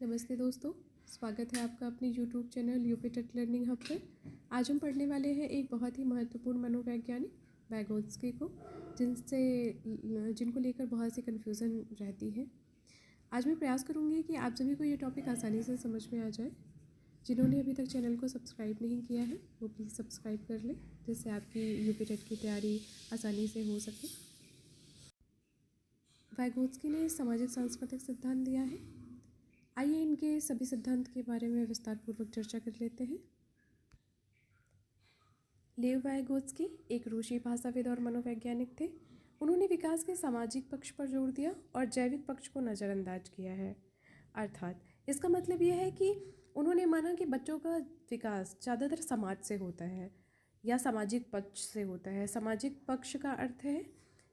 नमस्ते दोस्तों, स्वागत है आपका अपने YouTube channel UP TET learning hub पर। आज हम पढ़ने वाले हैं एक बहुत ही महत्वपूर्ण मनोवैज्ञानिक वैगोत्स्की को, जिनको लेकर बहुत सी कन्फ्यूज़न रहती है। आज मैं प्रयास करूंगी कि आप सभी को ये टॉपिक आसानी से समझ में आ जाए। जिन्होंने अभी तक चैनल को सब्सक्राइब नहीं किया है वो प्लीज़ सब्सक्राइब कर लें, जिससे आपकी यूपी टेट की तैयारी आसानी से हो सके। वैगोत्स्की ने सामाजिक सांस्कृतिक सिद्धांत दिया है। आइए इनके सभी सिद्धांत के बारे में विस्तार पूर्वक चर्चा कर लेते हैं। लेव वाइगोत्स्की एक रूसी भाषाविद और मनोवैज्ञानिक थे। उन्होंने विकास के सामाजिक पक्ष पर जोर दिया और जैविक पक्ष को नज़रअंदाज किया है। अर्थात इसका मतलब यह है कि उन्होंने माना कि बच्चों का विकास ज़्यादातर समाज से होता है या सामाजिक पक्ष से होता है। सामाजिक पक्ष का अर्थ है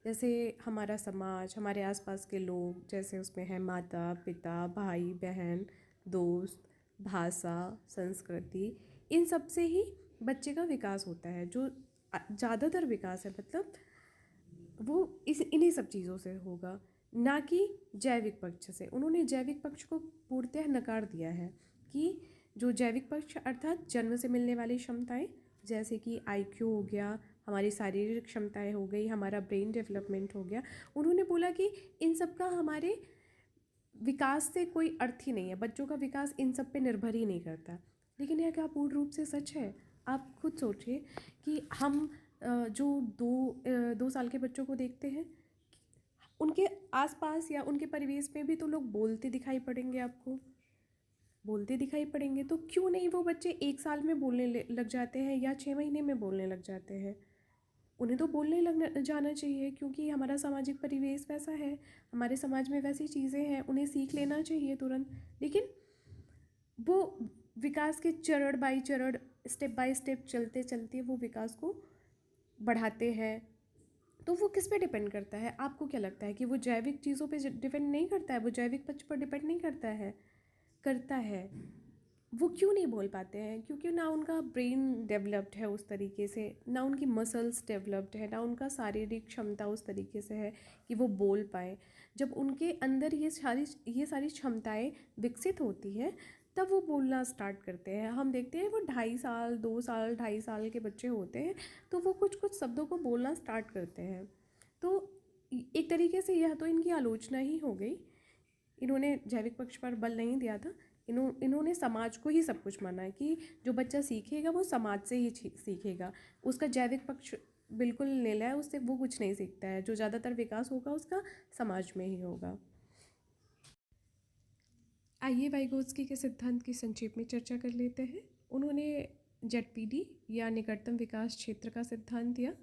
जैसे हमारा समाज, हमारे आसपास के लोग, जैसे उसमें है माता पिता, भाई बहन, दोस्त, भाषा, संस्कृति, इन सब से ही बच्चे का विकास होता है। जो ज़्यादातर विकास है मतलब वो इन्हीं सब चीज़ों से होगा, ना कि जैविक पक्ष से। उन्होंने जैविक पक्ष को पूर्णतः नकार दिया है कि जो जैविक पक्ष अर्थात जन्म से मिलने वाली क्षमताएं, जैसे कि आईक्यू हो गया, हमारी शारीरिक क्षमताएं हो गई, हमारा ब्रेन डेवलपमेंट हो गया, उन्होंने बोला कि इन सब का हमारे विकास से कोई अर्थ ही नहीं है। बच्चों का विकास इन सब पे निर्भर ही नहीं करता। लेकिन यह क्या पूर्ण रूप से सच है? आप खुद सोचिए कि हम जो दो साल के बच्चों को देखते हैं, उनके आसपास या उनके परिवेश में भी तो लोग बोलते दिखाई पड़ेंगे आपको, बोलते दिखाई पड़ेंगे। तो क्यों नहीं वो बच्चे 1 साल में बोलने लग जाते हैं या 6 महीने में बोलने लग जाते हैं? उन्हें तो बोलने लगना जाना चाहिए, क्योंकि हमारा सामाजिक परिवेश वैसा है, हमारे समाज में वैसी चीज़ें हैं, उन्हें सीख लेना चाहिए तुरंत। लेकिन वो विकास के चरण बाई चरण, स्टेप बाय स्टेप चलते चलते वो विकास को बढ़ाते हैं। तो वो किस पे डिपेंड करता है? आपको क्या लगता है कि वो जैविक चीज़ों पे डिपेंड नहीं करता है? वो जैविक पक्ष पर डिपेंड नहीं करता है? करता है। वो क्यों नहीं बोल पाते हैं? क्योंकि ना उनका ब्रेन डेवलप्ड है उस तरीके से, ना उनकी मसल्स डेवलप्ड है, ना उनका शारीरिक क्षमता उस तरीके से है कि वो बोल पाए। जब उनके अंदर ये सारी क्षमताएं विकसित होती हैं तब वो बोलना स्टार्ट करते हैं। हम देखते हैं वो 2.5 साल 2 साल 2.5 साल के बच्चे होते हैं तो वो कुछ कुछ शब्दों को बोलना स्टार्ट करते हैं। तो एक तरीके से यह तो इनकी आलोचना ही हो गई। इन्होंने जैविक पक्ष पर बल नहीं दिया था। इन्होंने समाज को ही सब कुछ माना है कि जो बच्चा सीखेगा वो समाज से ही सीखेगा। उसका जैविक पक्ष बिल्कुल नीला है, उससे वो कुछ नहीं सीखता है। जो ज़्यादातर विकास होगा उसका समाज में ही होगा। आइए वाइगोत्स्की के सिद्धांत की संक्षेप में चर्चा कर लेते हैं। उन्होंने जेडपीडी या निकटतम विकास क्षेत्र का सिद्धांत दिया।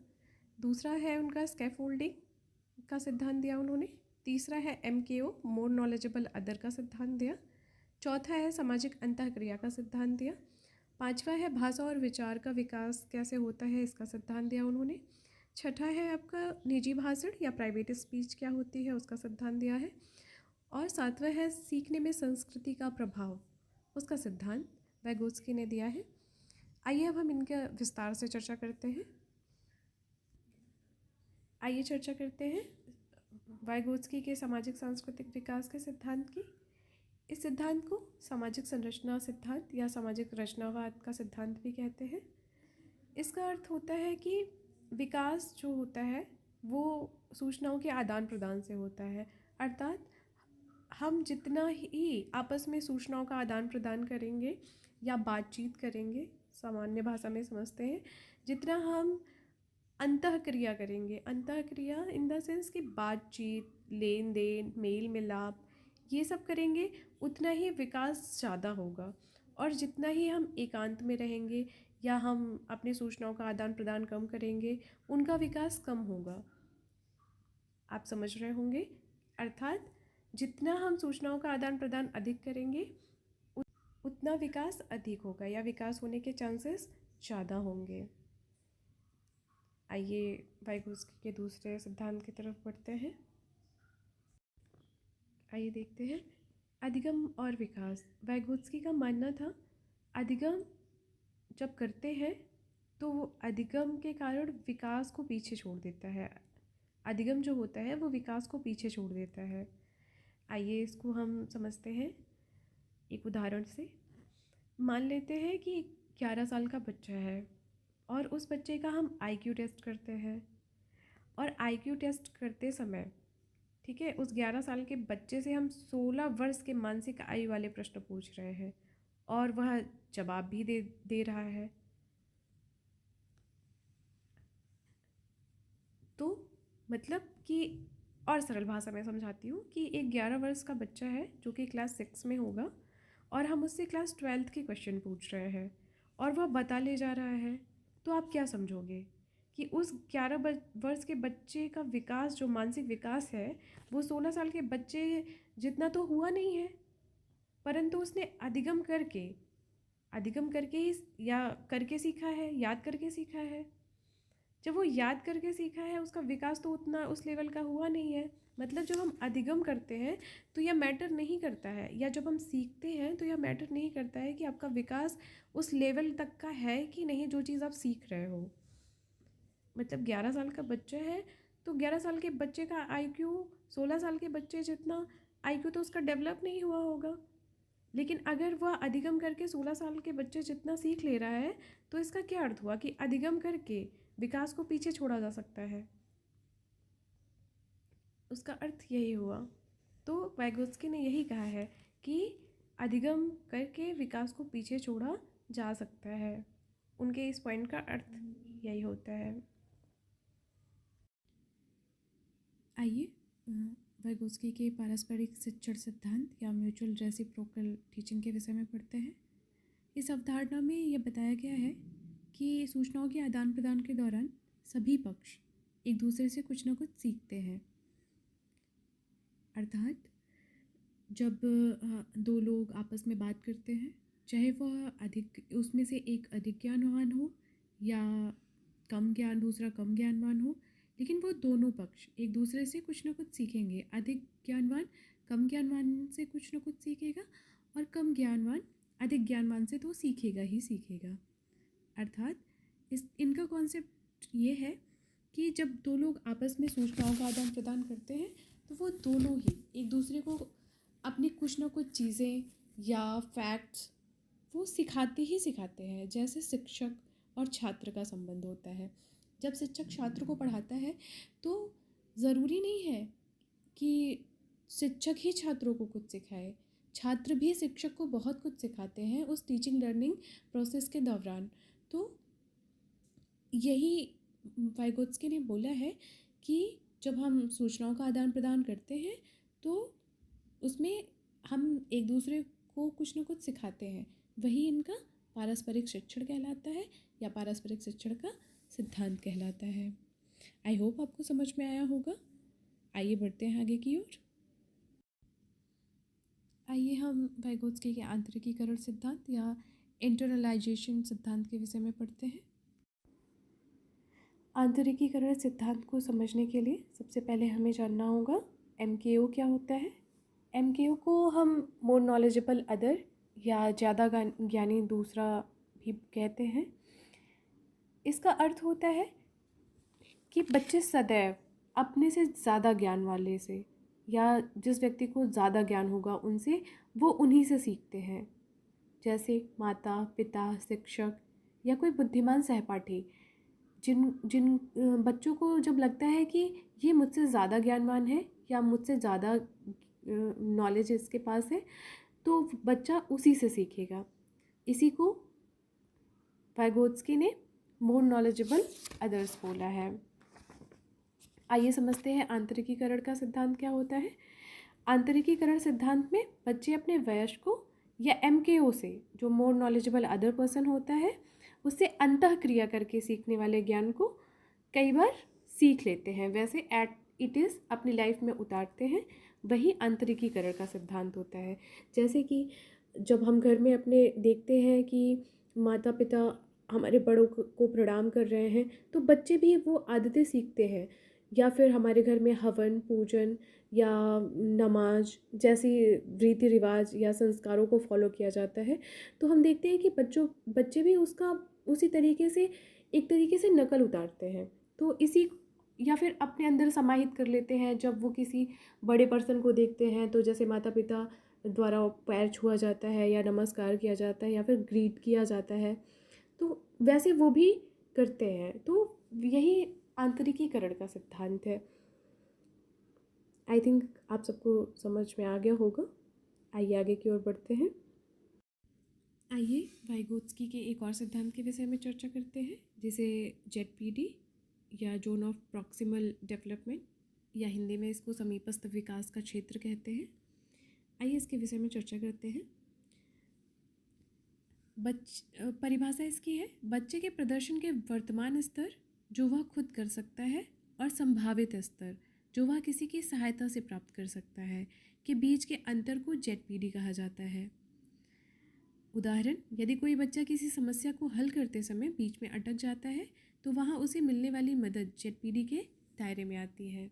दूसरा है उनका स्कैफोल्डिंग का सिद्धांत दिया उन्होंने। तीसरा है MKO, मोर नॉलेजेबल अदर का सिद्धांत दिया। चौथा है सामाजिक अंतःक्रिया का सिद्धांत दिया। पांचवा है भाषा और विचार का विकास कैसे होता है, इसका सिद्धांत दिया उन्होंने। छठा है आपका निजी भाषण या प्राइवेट स्पीच क्या होती है, उसका सिद्धांत दिया है। और सातवां है सीखने में संस्कृति का प्रभाव, उसका सिद्धांत वैगोत्स्की ने दिया है। आइए अब हम इनका विस्तार से चर्चा करते हैं। आइए चर्चा करते हैं वाइगोत्स्की के सामाजिक सांस्कृतिक विकास के सिद्धांत की। इस सिद्धांत को सामाजिक संरचना सिद्धांत या सामाजिक रचनावाद का सिद्धांत भी कहते हैं। इसका अर्थ होता है कि विकास जो होता है वो सूचनाओं के आदान प्रदान से होता है। अर्थात हम जितना ही आपस में सूचनाओं का आदान प्रदान करेंगे या बातचीत करेंगे, सामान्य भाषा में समझते हैं, जितना हम अंतःक्रिया करेंगे, अंतःक्रिया इन द सेंस कि बातचीत, लेन देन, मेल मिलाप, ये सब करेंगे, उतना ही विकास ज़्यादा होगा। और जितना ही हम एकांत में रहेंगे या हम अपनी सूचनाओं का आदान प्रदान कम करेंगे, उनका विकास कम होगा। आप समझ रहे होंगे? अर्थात जितना हम सूचनाओं का आदान प्रदान अधिक करेंगे उतना विकास अधिक होगा या विकास होने के चांसेस ज़्यादा होंगे। आइए वाइगोत्स्की के दूसरे सिद्धांत की तरफ बढ़ते हैं। आइए देखते हैं अधिगम और विकास। वाइगोत्स्की का मानना था अधिगम जब करते हैं तो वो अधिगम के कारण विकास को पीछे छोड़ देता है। अधिगम जो होता है वो विकास को पीछे छोड़ देता है। आइए इसको हम समझते हैं। एक उदाहरण से मान लेते हैं कि 11 साल का बच्चा है और उस बच्चे का हम आईक्यू टेस्ट करते हैं। और आईक्यू टेस्ट करते समय, ठीक है, उस 11 साल के बच्चे से हम 16 वर्ष के मानसिक आयु वाले प्रश्न पूछ रहे हैं और वह जवाब भी दे रहा है। तो मतलब कि, और सरल भाषा में समझाती हूँ कि एक 11 वर्ष का बच्चा है जो कि क्लास 6 में होगा और हम उससे क्लास 12th के क्वेश्चन पूछ रहे हैं और वह बता ले जा रहा है। तो आप क्या समझोगे कि उस 11 वर्ष के बच्चे का विकास, जो मानसिक विकास है, वो 16 साल के बच्चे जितना तो हुआ नहीं है, परंतु उसने अधिगम करके ही या करके सीखा है, याद करके सीखा है। जब वो याद करके सीखा है, उसका विकास तो उतना उस लेवल का हुआ नहीं है। मतलब जब हम अधिगम करते हैं तो यह मैटर नहीं करता है, या जब हम सीखते हैं तो यह मैटर नहीं करता है कि आपका विकास उस लेवल तक का है कि नहीं जो चीज़ आप सीख रहे हो। मतलब 11 साल का बच्चा है तो 11 साल के बच्चे का आईक्यू 16 साल के बच्चे जितना आईक्यू तो उसका डेवलप नहीं हुआ होगा। लेकिन अगर वह अधिगम करके 16 साल के बच्चे जितना सीख ले रहा है तो इसका क्या अर्थ हुआ कि अधिगम करके विकास को पीछे छोड़ा जा सकता है। उसका अर्थ यही हुआ। तो वाइगोत्स्की ने यही कहा है कि अधिगम करके विकास को पीछे छोड़ा जा सकता है। उनके इस पॉइंट का अर्थ यही होता है। आइए वाइगोत्स्की के पारस्परिक शिक्षण सिद्धांत या म्यूचुअल रेसिप्रोकल टीचिंग के विषय में पढ़ते हैं। इस अवधारणा में यह बताया गया है कि सूचनाओं के आदान प्रदान के दौरान सभी पक्ष एक दूसरे से कुछ न कुछ सीखते हैं। अर्थात जब दो लोग आपस में बात करते हैं, चाहे वह उसमें से एक अधिक ज्ञानवान हो या कम ज्ञान, दूसरा कम ज्ञानवान हो, लेकिन वो दोनों पक्ष एक दूसरे से कुछ ना कुछ सीखेंगे। अधिक ज्ञानवान कम ज्ञानवान से कुछ ना कुछ सीखेगा और कम ज्ञानवान अधिक ज्ञानवान से तो सीखेगा ही सीखेगा। अर्थात इनका कॉन्सेप्ट ये है कि जब दो लोग आपस में सूचनाओं का आदान प्रदान करते हैं तो वो दोनों ही एक दूसरे को अपनी कुछ ना कुछ चीज़ें या फैक्ट्स वो सिखाते ही सिखाते हैं। जैसे शिक्षक और छात्र का संबंध होता है। जब शिक्षक छात्र को पढ़ाता है तो ज़रूरी नहीं है कि शिक्षक ही छात्रों को कुछ सिखाए, छात्र भी शिक्षक को बहुत कुछ सिखाते हैं उस टीचिंग लर्निंग प्रोसेस के दौरान। तो यही वाइगोत्स्की ने बोला है कि जब हम सूचनाओं का आदान प्रदान करते हैं तो उसमें हम एक दूसरे को कुछ न कुछ सिखाते हैं। वही इनका पारस्परिक शिक्षण कहलाता है या पारस्परिक शिक्षण का सिद्धांत कहलाता है। आई होप आपको समझ में आया होगा। आइए बढ़ते हैं आगे की ओर। आइए हम वाइगोत्स्की के आंतरिकीकरण सिद्धांत या इंटरनलाइजेशन सिद्धांत के विषय में पढ़ते हैं। आंतरिकीकरण सिद्धांत को समझने के लिए सबसे पहले हमें जानना होगा MKO क्या होता है। MKO को हम मोर नॉलेजेबल अदर या ज़्यादा ज्ञानी दूसरा भी कहते हैं। इसका अर्थ होता है कि बच्चे सदैव अपने से ज़्यादा ज्ञान वाले से या जिस व्यक्ति को ज़्यादा ज्ञान होगा उनसे वो उन्हीं से सीखते हैं। जैसे माता पिता, शिक्षक या कोई बुद्धिमान सहपाठी। जिन बच्चों को जब लगता है कि ये मुझसे ज़्यादा ज्ञानवान है या मुझसे ज़्यादा नॉलेज इसके पास है तो बच्चा उसी से सीखेगा। इसी को वाइगोत्स्की ने मोर नॉलेजेबल अदर्स बोला है। आइए समझते हैं आंतरिकीकरण का सिद्धांत क्या होता है। आंतरिकीकरण सिद्धांत में बच्चे अपने वयस्कों या MKO से, जो मोर नॉलेजेबल अदर पर्सन होता है, उससे अंतःक्रिया करके सीखने वाले ज्ञान को कई बार सीख लेते हैं, वैसे एट इट इज़ अपनी लाइफ में उतारते हैं। वही आंतरिकीकरण का सिद्धांत होता है। जैसे कि जब हम घर में अपने देखते हैं कि माता पिता हमारे बड़ों को प्रणाम कर रहे हैं तो बच्चे भी वो आदतें सीखते हैं। या फिर हमारे घर में हवन पूजन या नमाज जैसी रीति रिवाज या संस्कारों को फॉलो किया जाता है तो हम देखते हैं कि बच्चे भी उसका उसी तरीके से एक तरीके से नकल उतारते हैं। तो इसी या फिर अपने अंदर समाहित कर लेते हैं। जब वो किसी बड़े पर्सन को देखते हैं तो जैसे माता पिता द्वारा पैर छुआ जाता है या नमस्कार किया जाता है या फिर ग्रीट किया जाता है, तो वैसे वो भी करते हैं। तो यही आंतरिकीकरण का सिद्धांत है। आई थिंक आप सबको समझ में आ गया होगा। आइए आगे की ओर बढ़ते हैं। आइए वाइगोत्स्की के एक और सिद्धांत के विषय में चर्चा करते हैं, जिसे जेडपीडी या जोन ऑफ प्रॉक्सिमल डेवलपमेंट या हिंदी में इसको समीपस्थ विकास का क्षेत्र कहते हैं। आइए इसके विषय में चर्चा करते हैं। परिभाषा इसकी है, बच्चे के प्रदर्शन के वर्तमान स्तर जो वह खुद कर सकता है और संभावित स्तर जो वह किसी की सहायता से प्राप्त कर सकता है के बीच के अंतर को जेडपीडी कहा जाता है। उदाहरण, यदि कोई बच्चा किसी समस्या को हल करते समय बीच में अटक जाता है तो वहाँ उसे मिलने वाली मदद जेडपीडी के दायरे में आती है।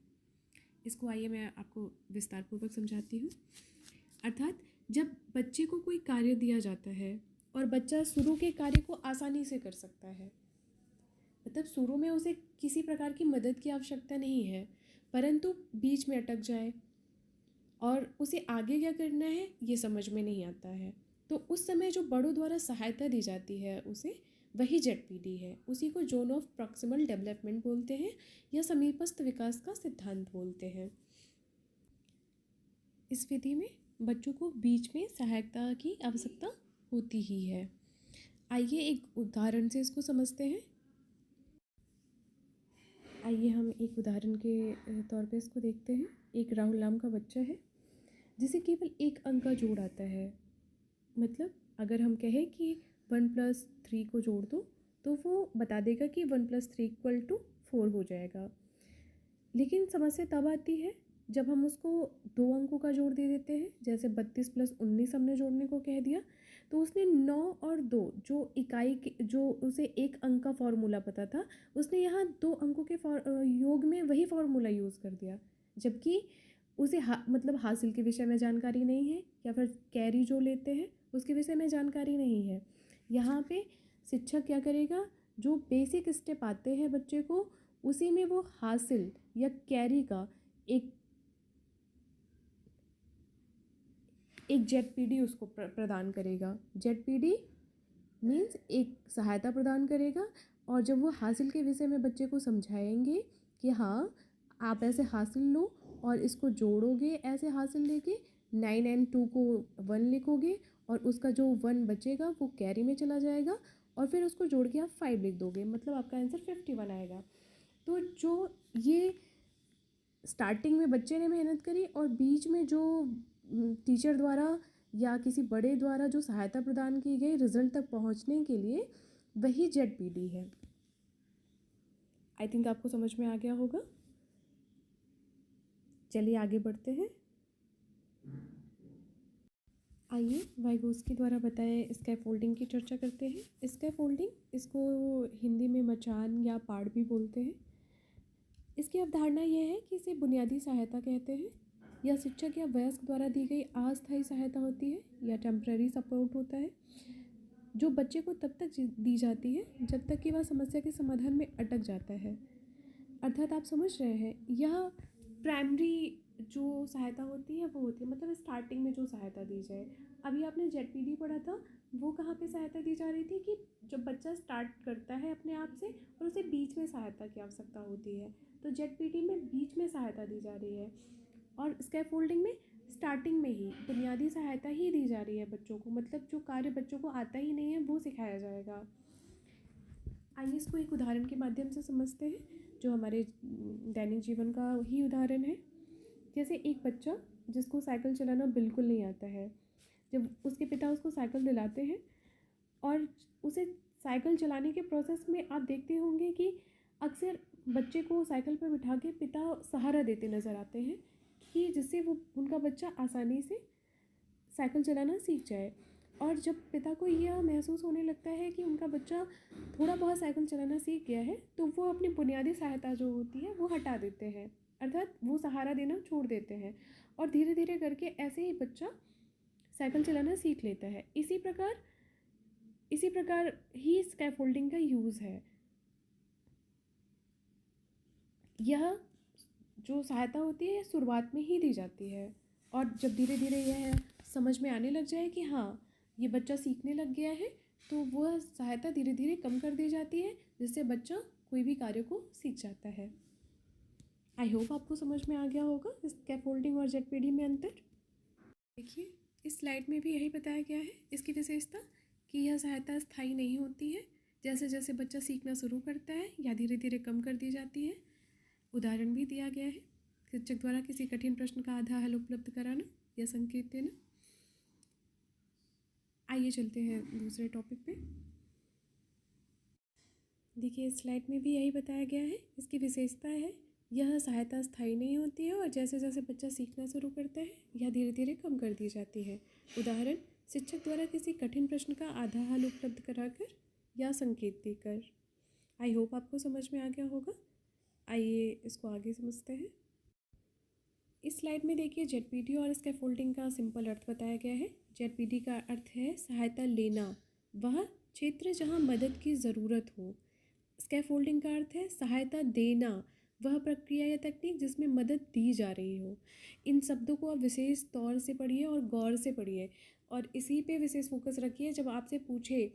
इसको आइए मैं आपको विस्तारपूर्वक समझाती हूँ। अर्थात जब बच्चे को कोई कार्य दिया जाता है और बच्चा शुरू के कार्य को आसानी से कर सकता है, मतलब शुरू में उसे किसी प्रकार की मदद की आवश्यकता नहीं है, परंतु बीच में अटक जाए और उसे आगे क्या करना है ये समझ में नहीं आता है, तो उस समय जो बड़ों द्वारा सहायता दी जाती है उसे वही जेडपीडी है। उसी को जोन ऑफ प्रॉक्सिमल डेवलपमेंट बोलते हैं या समीपस्थ विकास का सिद्धांत बोलते हैं। इस विधि में बच्चों को बीच में सहायता की आवश्यकता होती ही है। आइए एक उदाहरण से इसको समझते हैं। आइए हम एक उदाहरण के तौर पे इसको देखते हैं। एक राहुल नाम का बच्चा है जिसे केवल एक अंक का जोड़ आता है। मतलब अगर हम कहें कि 1+3 को जोड़ दो तो वो बता देगा कि 1+3 = 4 हो जाएगा। लेकिन समस्या तब आती है जब हम उसको 2 अंकों का जोड़ दे देते हैं। जैसे 32 + 19 हमने जोड़ने को कह दिया, तो उसने 9 और 2 जो इकाई के जो उसे एक अंक का फॉर्मूला पता था, उसने यहाँ 2 अंकों के योग में वही फॉर्मूला यूज़ कर दिया, जबकि उसे मतलब हासिल के विषय में जानकारी नहीं है या फिर कैरी जो लेते हैं उसके विषय में जानकारी नहीं है। यहाँ पे शिक्षक क्या करेगा, जो बेसिक स्टेप आते हैं बच्चे को उसी में वो हासिल या कैरी का एक जेडपीडी उसको प्रदान करेगा। जेडपीडी मीन्स एक सहायता प्रदान करेगा, और जब वो हासिल के विषय में बच्चे को समझाएंगे कि हाँ आप ऐसे हासिल लो और इसको जोड़ोगे ऐसे हासिल लेके 9 और 2 को 1 लिखोगे और उसका जो 1 बचेगा वो कैरी में चला जाएगा और फिर उसको जोड़ के आप 5 लिख दोगे, मतलब आपका आंसर 51 आएगा। तो जो ये स्टार्टिंग में बच्चे ने मेहनत करी और बीच में जो टीचर द्वारा या किसी बड़े द्वारा जो सहायता प्रदान की गई रिजल्ट तक पहुंचने के लिए, वही जेडपीडी है। आई थिंक आपको समझ में आ गया होगा। चलिए आगे बढ़ते हैं। आइए वाइगोत्स्की द्वारा बताए स्कैफोल्डिंग की चर्चा करते हैं। स्कैफोल्डिंग, इसको हिंदी में मचान या पाड़ भी बोलते हैं। इसकी अवधारणा यह है कि इसे बुनियादी सहायता कहते हैं, या शिक्षक या वयस्क द्वारा दी गई अस्थायी सहायता होती है या टेम्पररी सपोर्ट होता है, जो बच्चे को तब तक दी जाती है जब तक कि वह समस्या के समाधान में अटक जाता है। अर्थात आप समझ रहे हैं, यह प्राइमरी जो सहायता होती है वो होती है, मतलब स्टार्टिंग में जो सहायता दी जाए। अभी आपने जेडपीडी पढ़ा था, वो कहाँ पे सहायता दी जा रही थी कि जब बच्चा स्टार्ट करता है अपने आप से और उसे बीच में सहायता की आवश्यकता होती है, तो जेडपीडी में बीच में सहायता दी जा रही है, और स्कैफोल्डिंग में स्टार्टिंग में ही बुनियादी सहायता ही दी जा रही है बच्चों को, मतलब जो कार्य बच्चों को आता ही नहीं है वो सिखाया जाएगा। आइए इसको एक उदाहरण के माध्यम से समझते हैं, जो हमारे दैनिक जीवन का ही उदाहरण है। जैसे एक बच्चा जिसको साइकिल चलाना बिल्कुल नहीं आता है, जब उसके पिता उसको साइकिल दिलाते हैं और उसे साइकिल चलाने के प्रोसेस में आप देखते होंगे कि अक्सर बच्चे को साइकिल पर बिठा के पिता सहारा देते नज़र आते हैं कि जिससे वो उनका बच्चा आसानी से साइकिल चलाना सीख जाए। और जब पिता को यह महसूस होने लगता है कि उनका बच्चा थोड़ा बहुत साइकिल चलाना सीख गया है, तो वो अपनी बुनियादी सहायता जो होती है वो हटा देते हैं, अर्थात वो सहारा देना छोड़ देते हैं, और धीरे धीरे करके ऐसे ही बच्चा साइकिल चलाना सीख लेता है। इसी प्रकार ही स्कैफोल्डिंग का यूज़ है। यह जो सहायता होती है शुरुआत में ही दी जाती है, और जब धीरे धीरे यह समझ में आने लग जाए कि हाँ ये बच्चा सीखने लग गया है, तो वह सहायता धीरे धीरे कम कर दी जाती है, जिससे बच्चा कोई भी कार्य को सीख जाता है। आई होप आपको समझ में आ गया होगा इस स्कैफोल्डिंग और जेडपीडी में अंतर। देखिए, इस स्लाइड में भी यही बताया गया है इसकी विशेषता, कि यह सहायता स्थायी नहीं होती है, जैसे जैसे बच्चा सीखना शुरू करता है या धीरे धीरे कम कर दी जाती है। उदाहरण भी दिया गया है, शिक्षक द्वारा किसी कठिन प्रश्न का आधा हल उपलब्ध कराना या संकेत देना। आइए चलते हैं दूसरे टॉपिक पे। देखिए, इस स्लाइड में भी यही बताया गया है, इसकी विशेषता है यह सहायता स्थायी नहीं होती है और जैसे जैसे बच्चा सीखना शुरू करता है यह धीरे धीरे कम कर दी जाती है। उदाहरण, शिक्षक द्वारा किसी कठिन प्रश्न का आधा हल उपलब्ध कराकर या संकेत देकर। आई होप आपको समझ में आ गया होगा। आइए इसको आगे समझते हैं। इस स्लाइड में देखिए, जेडपीडी और स्कैफोल्डिंग का सिंपल अर्थ बताया गया है। जेडपीडी का अर्थ है सहायता लेना, वह क्षेत्र जहाँ मदद की ज़रूरत हो। स्कैफोल्डिंग का अर्थ है सहायता देना, वह प्रक्रिया या तकनीक जिसमें मदद दी जा रही हो। इन शब्दों को आप विशेष तौर से पढ़िए और गौर से पढ़िए और इसी पे विशेष फोकस रखिए जब आपसे पूछे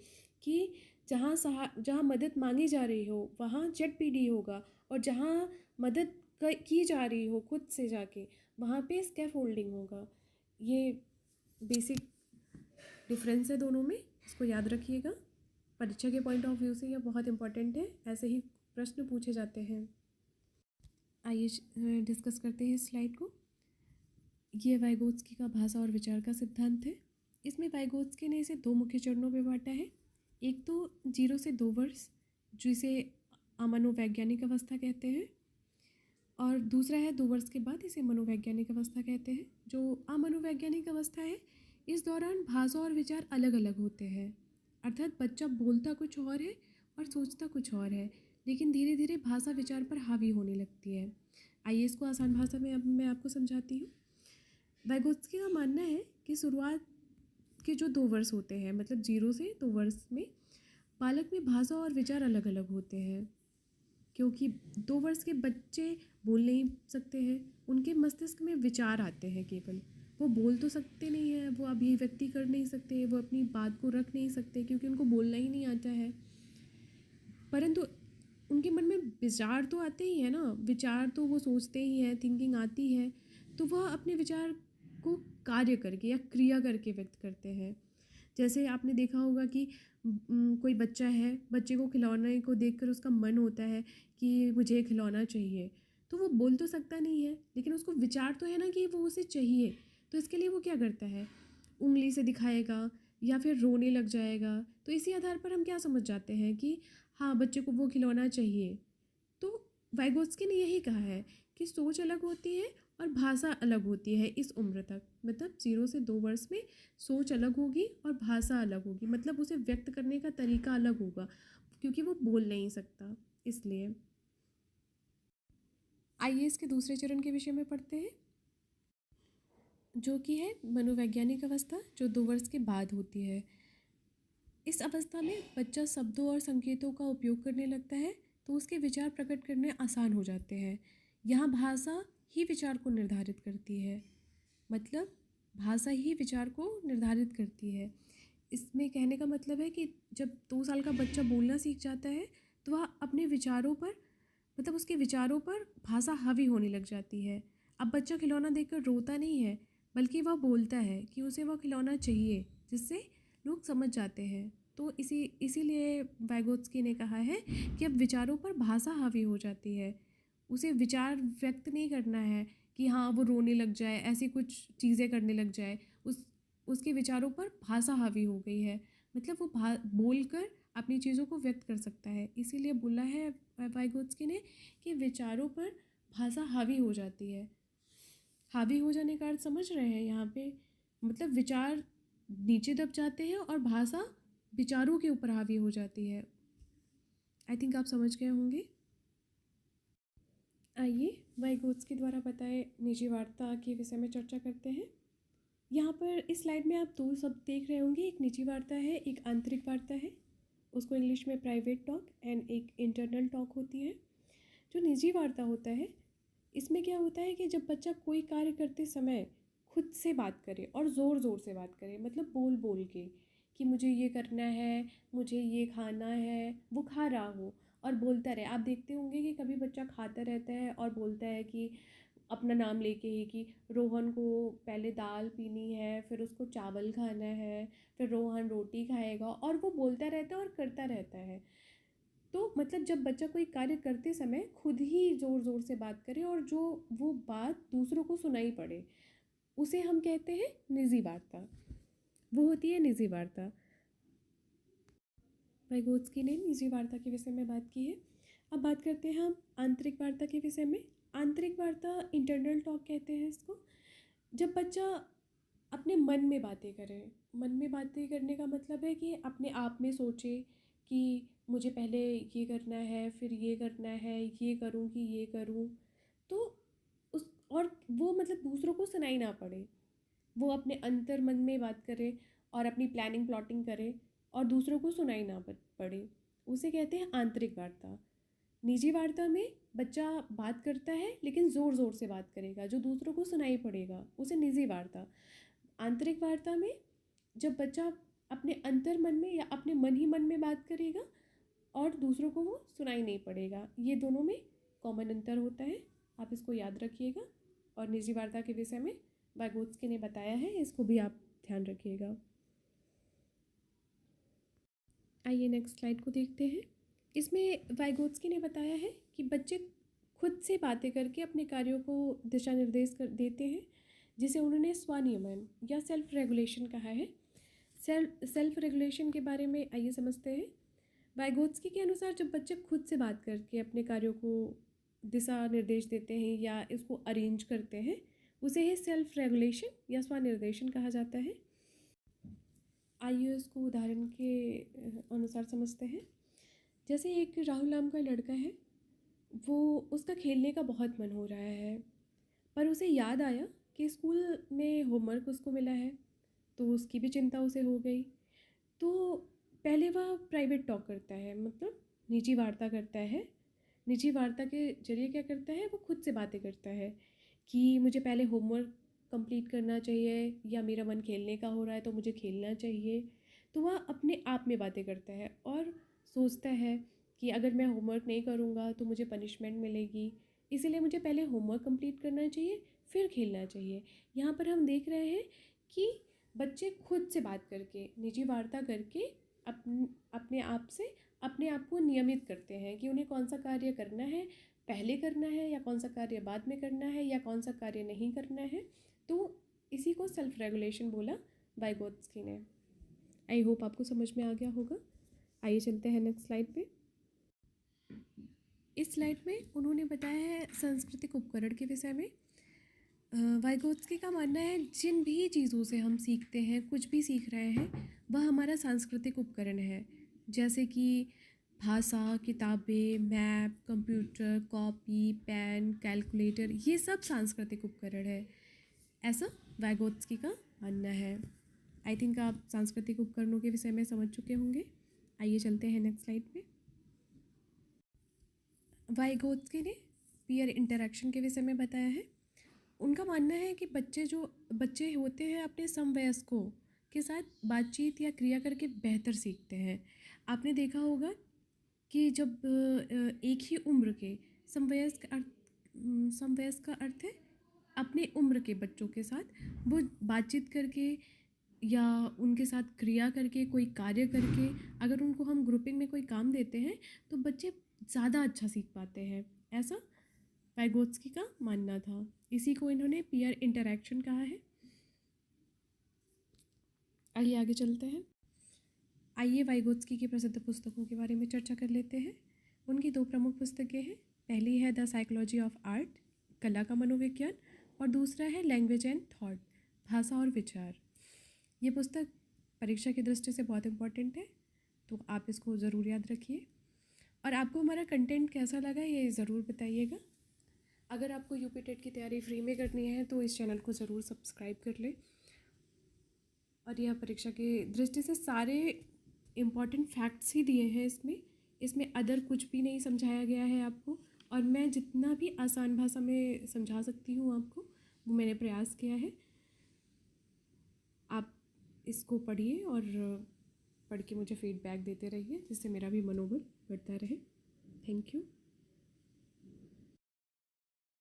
कि जहाँ मदद मांगी जा रही हो वहाँ जेडपीडी होगा, और जहाँ मदद की जा रही हो खुद से जाके वहाँ पे स्कैफोल्डिंग होगा। ये बेसिक डिफरेंस है दोनों में, इसको याद रखिएगा। परीक्षा के पॉइंट ऑफ व्यू से यह बहुत इंपॉर्टेंट है, ऐसे ही प्रश्न पूछे जाते हैं। आइए डिस्कस करते हैं इस स्लाइड को। ये वाइगोत्स्की का भाषा और विचार का सिद्धांत है। इसमें वाइगोत्स्की ने इसे दो मुख्य चरणों में बांटा है। एक तो 0 से 2 वर्ष, जिसे अमनोवैज्ञानिक अवस्था कहते हैं, और दूसरा है 2 वर्ष के बाद, इसे मनोवैज्ञानिक अवस्था कहते हैं। जो अमनोवैज्ञानिक अवस्था है, इस दौरान भाषा और विचार अलग अलग होते हैं, अर्थात बच्चा बोलता कुछ और है और सोचता कुछ और है, लेकिन धीरे धीरे भाषा विचार पर हावी होने लगती है। आइए इसको आसान भाषा में अब मैं आपको समझाती हूँ। वाइगोत्स्की का मानना है कि शुरुआत के जो 2 वर्ष होते हैं, मतलब 0 से 2 वर्ष में बालक में भाषा और विचार अलग अलग होते हैं, क्योंकि 2 वर्ष के बच्चे बोल नहीं सकते हैं, उनके मस्तिष्क में विचार आते हैं केवल। वो बोल तो सकते नहीं हैं, वो अभिव्यक्ति कर नहीं सकते, वो अपनी बात को रख नहीं सकते क्योंकि उनको बोलना ही नहीं आता है, परंतु उनके मन में विचार तो आते ही हैं ना, विचार तो वो सोचते ही हैं, थिंकिंग आती है, तो वह अपने विचार को कार्य करके या क्रिया करके व्यक्त करते हैं। जैसे आपने देखा होगा कि कोई बच्चा है, बच्चे को खिलौने को देखकर उसका मन होता है कि मुझे खिलौना चाहिए, तो वो बोल तो सकता नहीं है, लेकिन उसको विचार तो है ना कि वो उसे चाहिए। तो इसके लिए वो क्या करता है, उंगली से दिखाएगा या फिर रोने लग जाएगा। तो इसी आधार पर हम क्या समझ जाते हैं कि हाँ बच्चे को वो खिलौना चाहिए। तो वाइगोत्स्की ने यही कहा है कि सोच अलग होती है और भाषा अलग होती है इस उम्र तक, मतलब 0 से 2 वर्ष में सोच अलग होगी और भाषा अलग होगी, मतलब उसे व्यक्त करने का तरीका अलग होगा क्योंकि वो बोल नहीं सकता। इसलिए आइए इसके दूसरे चरण के विषय में पढ़ते हैं, जो कि है मनोवैज्ञानिक अवस्था, जो 2 वर्ष के बाद होती है। इस अवस्था में बच्चा शब्दों और संकेतों का उपयोग करने लगता है, तो उसके विचार प्रकट करने आसान हो जाते हैं। यहाँ भाषा ही विचार को निर्धारित करती है, मतलब भाषा ही विचार को निर्धारित करती है। इसमें कहने का मतलब है कि जब 2 साल का बच्चा बोलना सीख जाता है तो वह अपने विचारों पर, मतलब उसके विचारों पर भाषा हावी होने लग जाती है। अब बच्चा खिलौना देखकर रोता नहीं है, बल्कि वह बोलता है कि उसे वह खिलौना चाहिए, जिससे लोग समझ जाते हैं। तो इसीलिए वाइगोत्स्की ने कहा है कि अब विचारों पर भाषा हावी हो जाती है। उसे विचार व्यक्त नहीं करना है कि हाँ वो रोने लग जाए, ऐसी कुछ चीज़ें करने लग जाए, उसके विचारों पर भाषा हावी हो गई है, मतलब वो बोल कर अपनी चीज़ों को व्यक्त कर सकता है। इसीलिए बोला है वाइगोत्स्की ने कि विचारों पर भाषा हावी हो जाती है। हावी हो जाने का अर्थ समझ रहे हैं यहाँ पे, मतलब विचार नीचे दब जाते हैं और भाषा विचारों के ऊपर हावी हो जाती है। आई थिंक आप समझ गए होंगे। आइए वाइगोत्स्की द्वारा बताए निजी वार्ता के विषय में चर्चा करते हैं। यहाँ पर इस स्लाइड में आप 2 शब्द देख रहे होंगे, एक निजी वार्ता है, एक आंतरिक वार्ता है। उसको इंग्लिश में प्राइवेट टॉक एंड एक इंटरनल टॉक होती है। जो निजी वार्ता होता है, इसमें क्या होता है कि जब बच्चा कोई कार्य करते समय खुद से बात करे और ज़ोर ज़ोर से बात करे, मतलब बोल बोल के कि मुझे ये करना है, मुझे ये खाना है, वो खा रहा हो और बोलता रहे। आप देखते होंगे कि कभी बच्चा खाता रहता है और बोलता है कि अपना नाम लेके ही कि रोहन को पहले दाल पीनी है, फिर उसको चावल खाना है, फिर रोहन रोटी खाएगा, और वो बोलता रहता है और करता रहता है। तो मतलब जब बच्चा कोई कार्य करते समय खुद ही ज़ोर ज़ोर से बात करे और जो वो बात दूसरों को सुनाई पड़े, उसे हम कहते हैं निजी वार्ता। वो होती है निजी वार्ता। वाइगोत्स्की ने निजी वार्ता के विषय में बात की है। अब बात करते हैं हम आंतरिक वार्ता के विषय में। आंतरिक वार्ता, इंटरनल टॉक कहते हैं इसको। जब बच्चा अपने मन में बातें करे, मन में बातें करने का मतलब है कि अपने आप में सोचे कि मुझे पहले ये करना है, फिर ये करना है, ये करूँ कि ये करूँ। तो उस और वो मतलब दूसरों को सुनाई ना पड़े, वो अपने अंतर मन में बात करे और अपनी प्लानिंग प्लॉटिंग करे और दूसरों को सुनाई ना पड़े, उसे कहते हैं आंतरिक वार्ता। निजी वार्ता में बच्चा बात करता है लेकिन ज़ोर ज़ोर से बात करेगा, जो दूसरों को सुनाई पड़ेगा, उसे निजी वार्ता। आंतरिक वार्ता में जब बच्चा अपने अंतर मन में या अपने मन ही मन में बात करेगा और दूसरों को वो सुनाई नहीं पड़ेगा, ये दोनों में कॉमन अंतर होता है, आप इसको याद रखिएगा। और निजी वार्ता के विषय में वाइगोत्स्की ने बताया है, इसको भी आप ध्यान रखिएगा। आइए नेक्स्ट स्लाइड को देखते हैं। इसमें वाइगोत्स्की ने बताया है कि बच्चे खुद से बातें करके अपने कार्यों को दिशा निर्देश कर देते हैं, जिसे उन्होंने स्वनियमन या सेल्फ रेगुलेशन कहा है। सेल्फ रेगुलेशन के बारे में आइए समझते हैं। वाइगोत्स्की के अनुसार जब बच्चे खुद से बात करके अपने कार्यों को दिशा निर्देश देते हैं या इसको अरेंज करते हैं, उसे ही सेल्फ रेगुलेशन या स्वनिर्देशन कहा जाता है। आइए इसको उदाहरण के अनुसार समझते हैं। जैसे एक राहुल नाम का लड़का है, वो उसका खेलने का बहुत मन हो रहा है, पर उसे याद आया कि स्कूल में होमवर्क उसको मिला है, तो उसकी भी चिंता उसे हो गई। तो पहले वह प्राइवेट टॉक करता है, मतलब निजी वार्ता करता है। निजी वार्ता के जरिए क्या करता है, वो खुद से बातें करता है कि मुझे पहले होमवर्क कंप्लीट करना चाहिए, या मेरा मन खेलने का हो रहा है तो मुझे खेलना चाहिए। तो वह अपने आप में बातें करता है और सोचता है कि अगर मैं होमवर्क नहीं करूँगा तो मुझे पनिशमेंट मिलेगी, इसीलिए मुझे पहले होमवर्क कंप्लीट करना चाहिए, फिर खेलना चाहिए। यहाँ पर हम देख रहे हैं कि बच्चे खुद से बात करके, निजी वार्ता करके अपने आप से अपने आप को नियमित करते हैं कि उन्हें कौन सा कार्य करना है, पहले करना है या कौन सा कार्य बाद में करना है, या कौन सा कार्य नहीं करना है। तो इसी को सेल्फ रेगुलेशन बोला वाइगोत्स्की ने। आई होप आपको समझ में आ गया होगा। आइए चलते हैं नेक्स्ट स्लाइड पे। इस स्लाइड में उन्होंने बताया है सांस्कृतिक उपकरण के विषय में। वाइगोत्स्की का मानना है जिन भी चीज़ों से हम सीखते हैं, कुछ भी सीख रहे हैं, वह हमारा सांस्कृतिक उपकरण है। जैसे कि भाषा, किताबें, map, computer, copy, pen, calculator, ये सब सांस्कृतिक उपकरण है, ऐसा वाइगोत्स्की का मानना है। आई थिंक आप सांस्कृतिक उपकरणों के विषय में समझ चुके होंगे। आइए चलते हैं नेक्स्ट स्लाइड पे। वाइगोत्स्की ने पीयर इंटरैक्शन के विषय में बताया है। उनका मानना है कि बच्चे होते हैं अपने समवयस्कों के साथ बातचीत या क्रिया करके बेहतर सीखते हैं। आपने देखा होगा कि जब एक ही उम्र के समवयस्क का अर्थ है अपने उम्र के बच्चों के साथ वो बातचीत करके या उनके साथ क्रिया करके, कोई कार्य करके, अगर उनको हम ग्रुपिंग में कोई काम देते हैं तो बच्चे ज़्यादा अच्छा सीख पाते हैं, ऐसा वाइगोत्स्की का मानना था। इसी को इन्होंने पीयर इंटरैक्शन कहा है। आइए आगे चलते हैं। आइए वाइगोत्स्की की प्रसिद्ध पुस्तकों के बारे में चर्चा कर लेते हैं। उनकी दो प्रमुख पुस्तकें हैं। पहली है द साइकोलॉजी ऑफ आर्ट, कला का मनोविज्ञान, और दूसरा है लैंग्वेज एंड थॉट, भाषा और विचार। ये पुस्तक परीक्षा की दृष्टि से बहुत इम्पॉर्टेंट है, तो आप इसको ज़रूर याद रखिए। और आपको हमारा कंटेंट कैसा लगा ये ज़रूर बताइएगा। अगर आपको यूपी टेट की तैयारी फ्री में करनी है तो इस चैनल को ज़रूर सब्सक्राइब कर लें। और यह परीक्षा की दृष्टि से सारे इम्पॉर्टेंट फैक्ट्स ही दिए हैं इसमें अदर कुछ भी नहीं समझाया गया है आपको। और मैं जितना भी आसान भाषा में समझा सकती हूँ आपको, वो मैंने प्रयास किया है। इसको पढ़िए और पढ़ के मुझे फीडबैक देते रहिए, जिससे मेरा भी मनोबल बढ़ता रहे। Thank you.